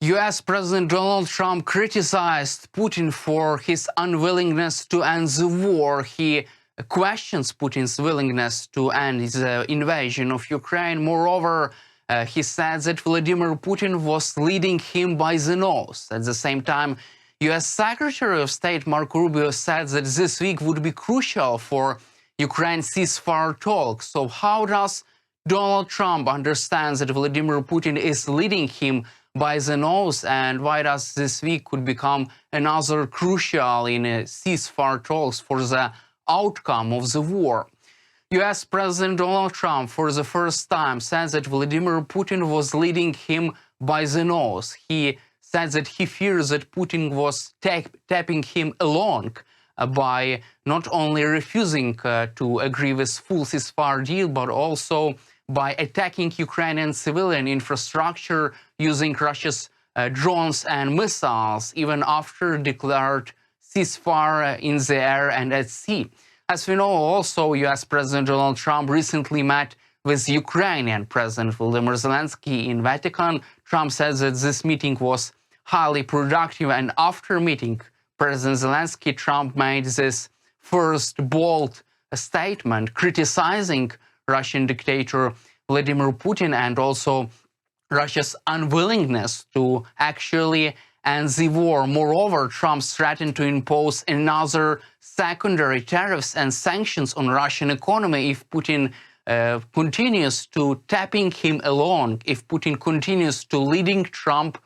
US President Donald Trump criticized Putin for his unwillingness to end the war. He questions Putin's willingness to end the invasion of Ukraine. Moreover, he said that Vladimir Putin was leading him by the nose. At the same time, US Secretary of State Marco Rubio said that this week would be crucial for Ukraine's ceasefire talks. So how does Donald Trump understand that Vladimir Putin is leading him by the nose, and why does this week could become another crucial in ceasefire talks for the outcome of the war? US President Donald Trump for the first time said that Vladimir Putin was leading him by the nose. He said that he fears that Putin was tapping him along by not only refusing to agree with full ceasefire deal, but also by attacking Ukrainian civilian infrastructure using Russia's drones and missiles, even after declared ceasefire in the air and at sea. As we know, also, US President Donald Trump recently met with Ukrainian President Volodymyr Zelensky in Vatican. Trump said that this meeting was highly productive, and after meeting President Zelensky, Trump made this first bold statement criticizing Russian dictator Vladimir Putin and also Russia's unwillingness to actually end the war. Moreover, Trump threatened to impose another secondary tariffs and sanctions on Russian economy if Putin continues to tapping him along, if Putin continues to leading Trump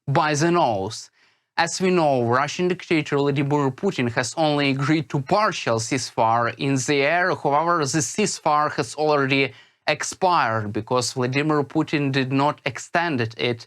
by the nose. As we know, Russian dictator Vladimir Putin has only agreed to partial ceasefire in the air. However, the ceasefire has already expired because Vladimir Putin did not extend the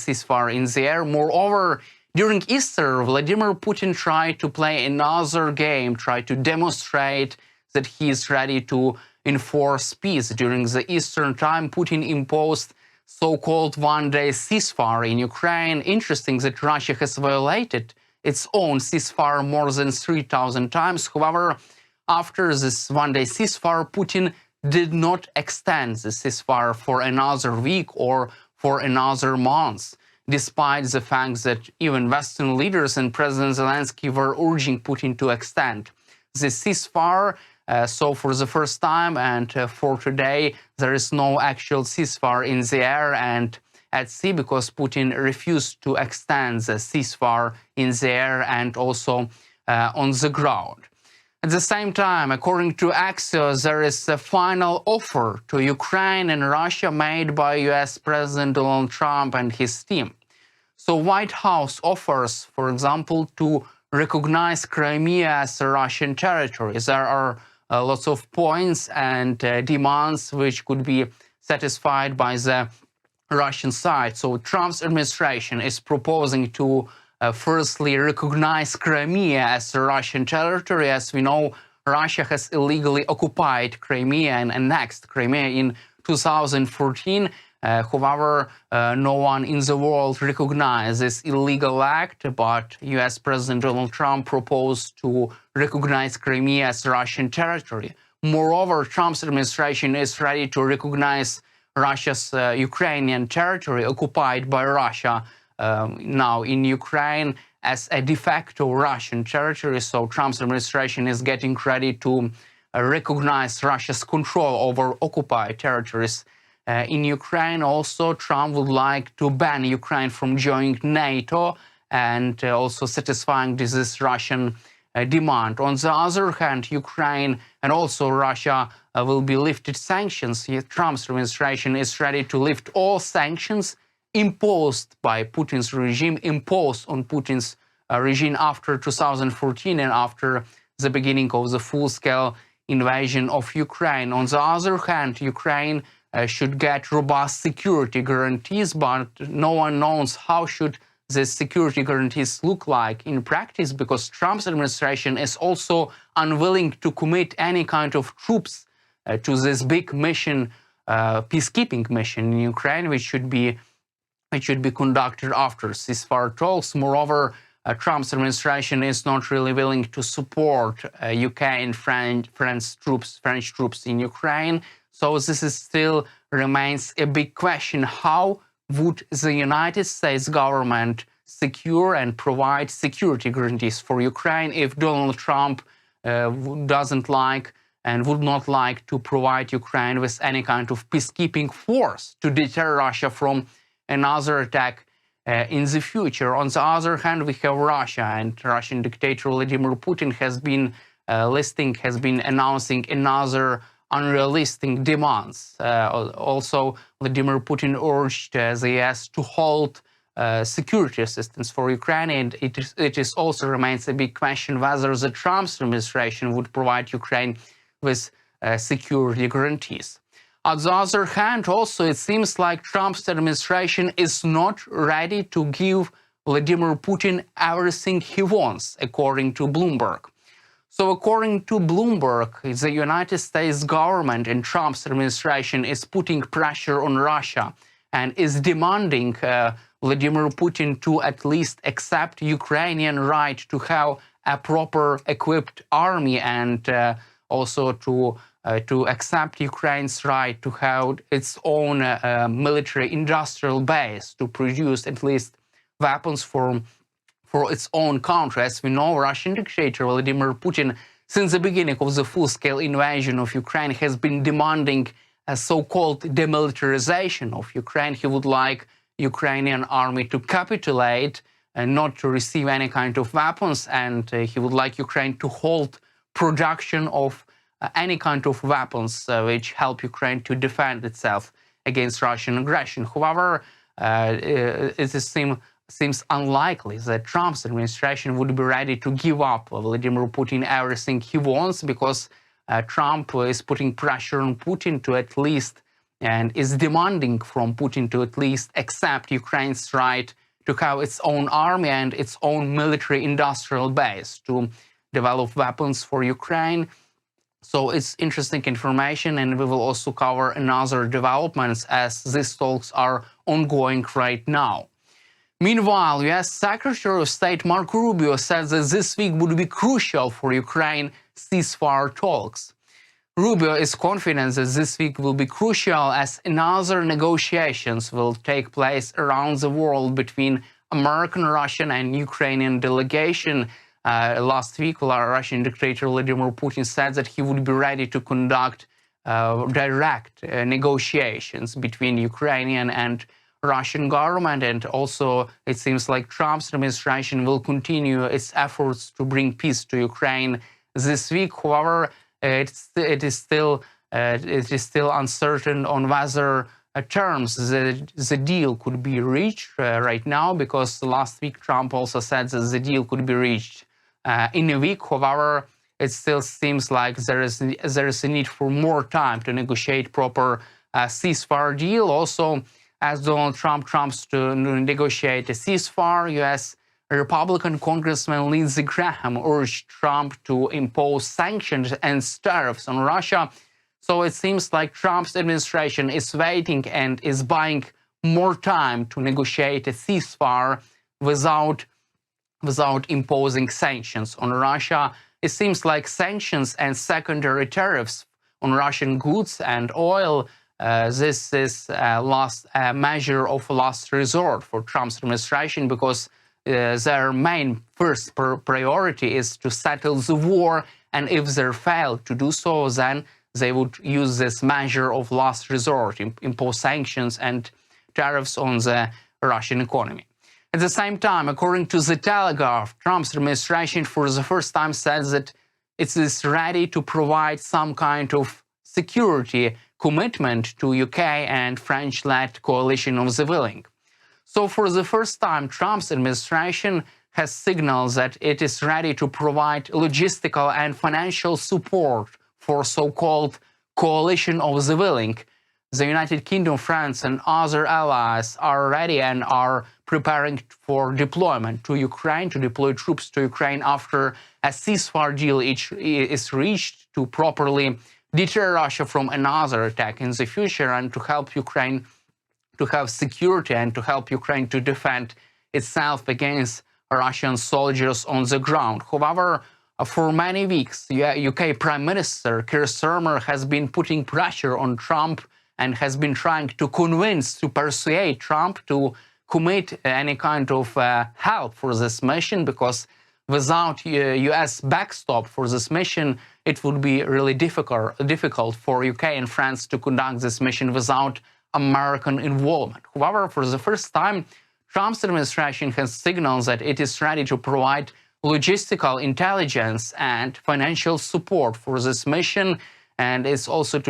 ceasefire in the air. Moreover, during Easter, Vladimir Putin tried to play another game, tried to demonstrate that he is ready to enforce peace. During the Eastern time, Putin imposed so-called one-day ceasefire in Ukraine. Interesting that Russia has violated its own ceasefire more than 3,000 times. However, after this one-day ceasefire, Putin did not extend the ceasefire for another week or for another month, despite the fact that even Western leaders and President Zelensky were urging Putin to extend the ceasefire. So for the first time and for today, there is no actual ceasefire in the air and at sea because Putin refused to extend the ceasefire in the air and also on the ground. At the same time, according to Axios, there is a final offer to Ukraine and Russia made by US President Donald Trump and his team. So White House offers, for example, to recognize Crimea as a Russian territory. There are lots of points and demands which could be satisfied by the Russian side. So Trump's administration is proposing to firstly recognize Crimea as a Russian territory. As we know, Russia has illegally occupied Crimea and annexed Crimea in 2014. However, no one in the world recognized this illegal act, but US President Donald Trump proposed to recognize Crimea as Russian territory. Moreover, Trump's administration is ready to recognize Russia's Ukrainian territory occupied by Russia now in Ukraine as a de facto Russian territory. So Trump's administration is getting ready to recognize Russia's control over occupied territories in Ukraine. Also, Trump would like to ban Ukraine from joining NATO and also satisfying this Russian demand. On the other hand, Ukraine and also Russia will be lifted sanctions. Trump's administration is ready to lift all sanctions imposed by Putin's regime, imposed on Putin's regime after 2014 and after the beginning of the full-scale invasion of Ukraine. On the other hand, Ukraine should get robust security guarantees, but no one knows how should these security guarantees look like in practice, because Trump's administration is also unwilling to commit any kind of troops to this big mission, peacekeeping mission in Ukraine, which should be conducted after ceasefire talks. Moreover, Trump's administration is not really willing to support UK and French troops in Ukraine. So this is still remains a big question. How would the United States government secure and provide security guarantees for Ukraine if Donald Trump doesn't like and would not like to provide Ukraine with any kind of peacekeeping force to deter Russia from another attack in the future? On the other hand, we have Russia, and Russian dictator Vladimir Putin has been announcing another unrealistic demands. Also, Vladimir Putin urged the US to halt security assistance for Ukraine, and it also remains a big question whether the Trump administration would provide Ukraine with security guarantees. On the other hand, also, it seems like Trump's administration is not ready to give Vladimir Putin everything he wants, according to Bloomberg. So according to Bloomberg, the United States government and Trump's administration is putting pressure on Russia and is demanding Vladimir Putin to at least accept Ukrainian right to have a proper equipped army, and also to accept Ukraine's right to have its own military industrial base to produce at least weapons for its own country. As we know, Russian dictator Vladimir Putin, since the beginning of the full-scale invasion of Ukraine, has been demanding a so-called demilitarization of Ukraine. He would like Ukrainian army to capitulate and not to receive any kind of weapons, and he would like Ukraine to halt production of any kind of weapons which help Ukraine to defend itself against Russian aggression. However, it seems unlikely that Trump's administration would be ready to give up Vladimir Putin everything he wants, because Trump is putting pressure on Putin to at least, and is demanding from Putin to at least accept Ukraine's right to have its own army and its own military industrial base to develop weapons for Ukraine. So it's interesting information, and we will also cover another developments as these talks are ongoing right now. Meanwhile, US Secretary of State Marco Rubio said that this week would be crucial for Ukraine ceasefire talks. Rubio is confident that this week will be crucial as another negotiations will take place around the world between American, Russian, and Ukrainian delegation. Last week, Russian dictator Vladimir Putin said that he would be ready to conduct direct negotiations between Ukrainian and Russian government, and also it seems like Trump's administration will continue its efforts to bring peace to Ukraine this week. However, it is still uncertain on whether terms the deal could be reached right now, because last week Trump also said that the deal could be reached in a week. However, it still seems like there is a need for more time to negotiate proper ceasefire deal. Also, as Donald Trump tries to negotiate a ceasefire, U.S. Republican Congressman Lindsey Graham urged Trump to impose sanctions and tariffs on Russia. So it seems like Trump's administration is waiting and is buying more time to negotiate a ceasefire without imposing sanctions on Russia. It seems like sanctions and secondary tariffs on Russian goods and oil, this is a measure of last resort for Trump's administration, because their main first priority is to settle the war, and if they fail to do so, then they would use this measure of last resort, impose sanctions and tariffs on the Russian economy. At the same time, according to The Telegraph, Trump's administration for the first time said that it is ready to provide some kind of security commitment to UK and French-led coalition of the willing. So for the first time, Trump's administration has signaled that it is ready to provide logistical and financial support for so-called coalition of the willing. The United Kingdom, France, and other allies are ready and are preparing for deployment to Ukraine, to deploy troops to Ukraine after a ceasefire deal is reached to properly deter Russia from another attack in the future, and to help Ukraine to have security and to help Ukraine to defend itself against Russian soldiers on the ground. However, for many weeks, UK Prime Minister Keir Starmer has been putting pressure on Trump and has been trying to persuade Trump to commit any kind of help for this mission, because without US backstop for this mission, it would be really difficult for UK and France to conduct this mission without American involvement. However, for the first time, Trump's administration has signaled that it is ready to provide logistical intelligence and financial support for this mission, and it's also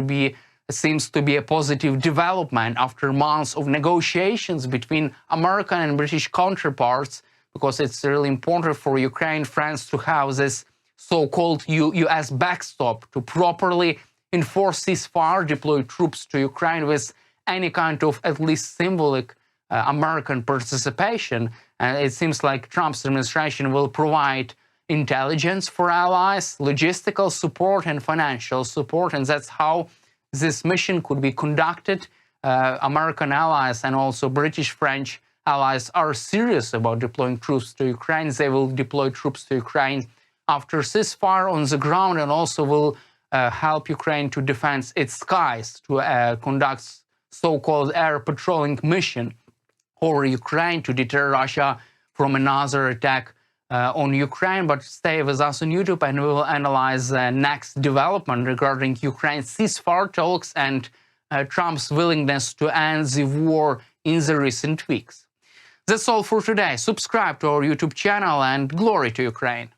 seems to be a positive development after months of negotiations between American and British counterparts, because it's really important for Ukraine and France to have this so-called US backstop to properly enforce ceasefire, deploy troops to Ukraine with any kind of at least symbolic American participation. And it seems like Trump's administration will provide intelligence for allies, logistical support and financial support, and that's how this mission could be conducted. American allies and also British, French allies are serious about deploying troops to Ukraine. They will deploy troops to Ukraine after ceasefire on the ground, and also will help Ukraine to defend its skies, to conduct so-called air patrolling mission over Ukraine to deter Russia from another attack on Ukraine. But stay with us on YouTube, and we will analyze the next development regarding Ukraine's ceasefire talks and Trump's willingness to end the war in the recent weeks. That's all for today. Subscribe to our YouTube channel, and glory to Ukraine.